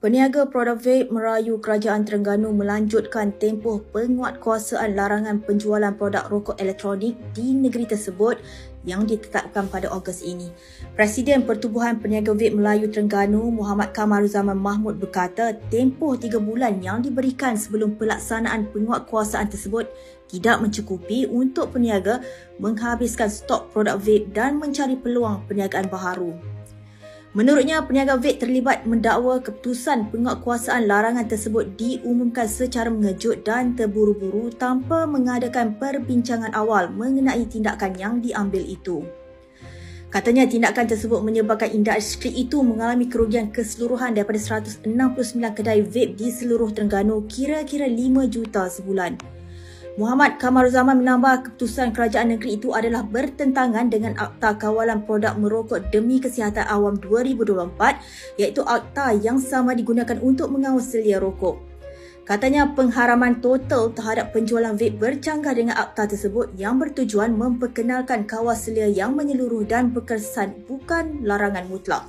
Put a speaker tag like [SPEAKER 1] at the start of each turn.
[SPEAKER 1] Peniaga produk vape merayu Kerajaan Terengganu melanjutkan tempoh penguatkuasaan larangan penjualan produk rokok elektronik di negeri tersebut yang ditetapkan pada Ogos ini. Presiden Pertubuhan Peniaga Vape Melayu Terengganu, Muhammad Kamaruzaman Mahmud berkata, tempoh 3 bulan yang diberikan sebelum pelaksanaan penguatkuasaan tersebut tidak mencukupi untuk peniaga menghabiskan stok produk vape dan mencari peluang perniagaan baharu. Menurutnya, peniaga vape terlibat mendakwa keputusan penguatkuasaan larangan tersebut diumumkan secara mengejut dan terburu-buru tanpa mengadakan perbincangan awal mengenai tindakan yang diambil itu. Katanya tindakan tersebut menyebabkan industri itu mengalami kerugian keseluruhan daripada 169 kedai vape di seluruh Terengganu, kira-kira 5 juta sebulan. Muhammad Kamaruzaman menambah keputusan kerajaan negeri itu adalah bertentangan dengan Akta Kawalan Produk Merokok Demi Kesihatan Awam 2024, iaitu akta yang sama digunakan untuk mengawal selia rokok. Katanya pengharaman total terhadap penjualan vape bercanggah dengan akta tersebut yang bertujuan memperkenalkan kawal selia yang menyeluruh dan berkesan, bukan larangan mutlak.